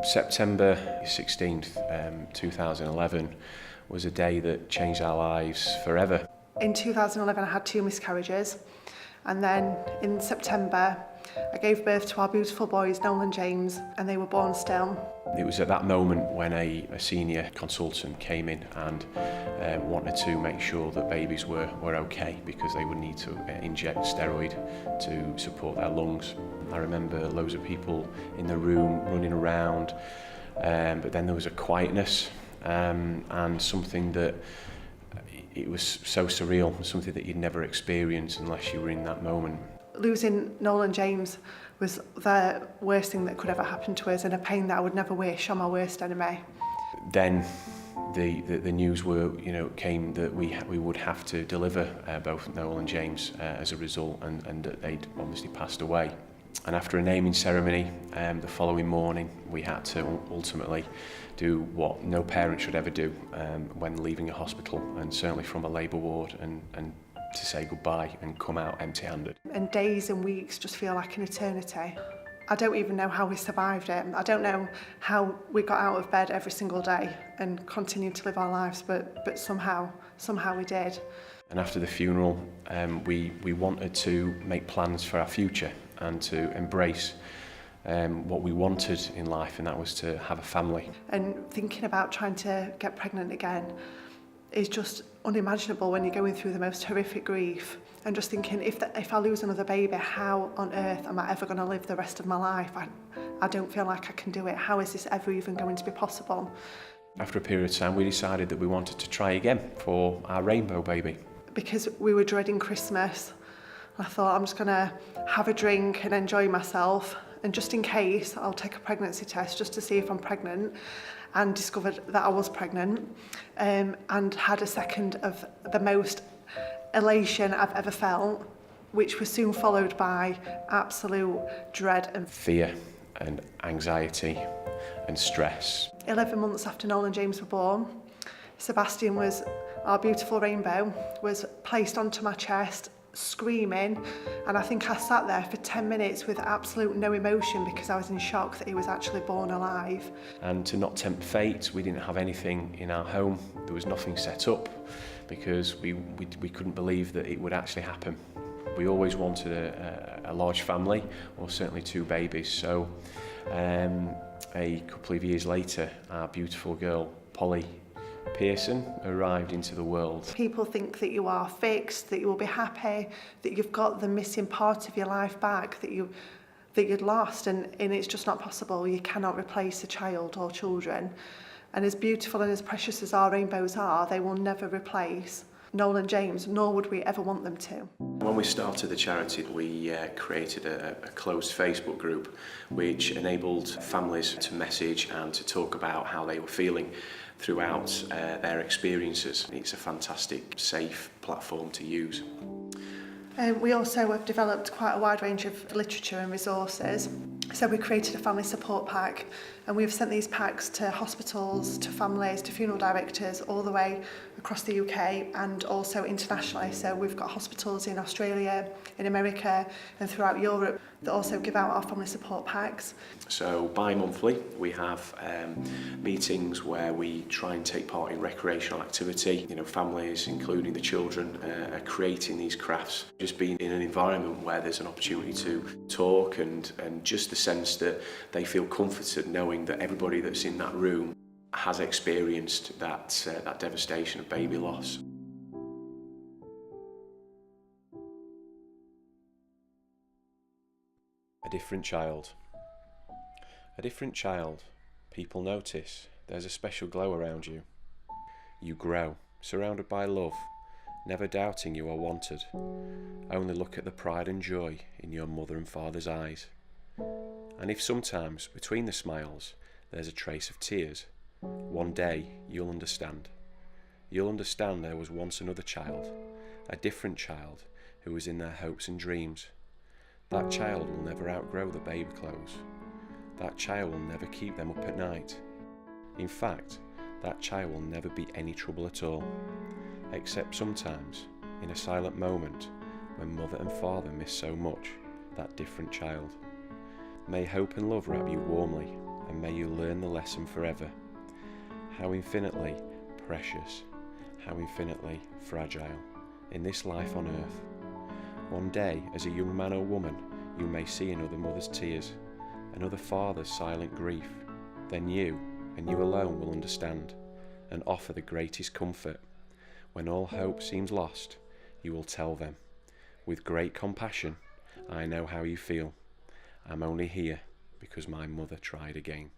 September 16th, 2011 was a day that changed our lives forever. In 2011 I had 2 miscarriages, and then in September I gave birth to our beautiful boys Noel and James, and they were born still. It was at that moment when a senior consultant came in and wanted to make sure that babies were okay, because they would need to inject steroid to support their lungs. I remember loads of people in the room running around, but then there was a quietness and something that it was so surreal, something that you'd never experienced unless you were in that moment. Losing Noel and James was the worst thing that could ever happen to us, and a pain that I would never wish on my worst enemy. Then the news came that we would have to deliver both Noel and James as a result, and that they'd obviously passed away. And after a naming ceremony the following morning, we had to ultimately do what no parent should ever do when leaving a hospital, and certainly from a labour ward, and to say goodbye and come out empty-handed. And days and weeks just feel like an eternity. I don't even know how we survived it. I don't know how we got out of bed every single day and continued to live our lives, but somehow we did. And after the funeral, we wanted to make plans for our future and to embrace what we wanted in life, and that was to have a family. And thinking about trying to get pregnant again is just unimaginable when you're going through the most horrific grief, and just thinking, if I lose another baby, how on earth am I ever going to live the rest of my life? I don't feel like I can do it. How is this ever even going to be possible? After a period of time, we decided that we wanted to try again for our rainbow baby. Because we were dreading Christmas, I thought, I'm just going to have a drink and enjoy myself, and just in case, I'll take a pregnancy test just to see if I'm pregnant, and discovered that I was pregnant, and had a second of the most elation I've ever felt, which was soon followed by absolute dread and fear and anxiety and stress. 11 months after Noel and James were born, Sebastian, was our beautiful rainbow, was placed onto my chest screaming, and I think I sat there for 10 minutes with absolute no emotion because I was in shock that he was actually born alive. And to not tempt fate, we didn't have anything in our home. There was nothing set up because we couldn't believe that it would actually happen. We always wanted a large family, or certainly 2 babies. So a couple of years later, our beautiful girl Polly Pearson arrived into the world. People think that you are fixed, that you will be happy, that you've got the missing part of your life back that you'd lost, and it's just not possible. You cannot replace a child or children. And as beautiful and as precious as our rainbows are, they will never replace Noel and James, nor would we ever want them to. When we started the charity, we created a closed Facebook group which enabled families to message and to talk about how they were feeling throughout their experiences. It's a fantastic, safe platform to use. We also have developed quite a wide range of literature and resources. So we created a family support pack, and we've sent these packs to hospitals, to families, to funeral directors, all the way across the UK and also internationally. So we've got hospitals in Australia, in America and throughout Europe that also give out our family support packs. So bi-monthly we have meetings where we try and take part in recreational activity. Families, including the children, are creating these crafts. Just being in an environment where there's an opportunity to talk, and just the sense that they feel comforted knowing that everybody that's in that room has experienced that devastation of baby loss. A different child. A different child. People notice. There's a special glow around you. You grow, surrounded by love, never doubting you are wanted. Only look at the pride and joy in your mother and father's eyes. And if sometimes, between the smiles, there's a trace of tears, one day you'll understand. You'll understand there was once another child, a different child, who was in their hopes and dreams. That child will never outgrow the baby clothes. That child will never keep them up at night. In fact, that child will never be any trouble at all, except sometimes, in a silent moment, when mother and father miss so much that different child. May hope and love wrap you warmly and may you learn the lesson forever. How infinitely precious, how infinitely fragile, in this life on earth. One day, as a young man or woman, you may see another mother's tears, another father's silent grief. Then you, and you alone, will understand, and offer the greatest comfort. When all hope seems lost, you will tell them, with great compassion, I know how you feel. I'm only here because my mother tried again.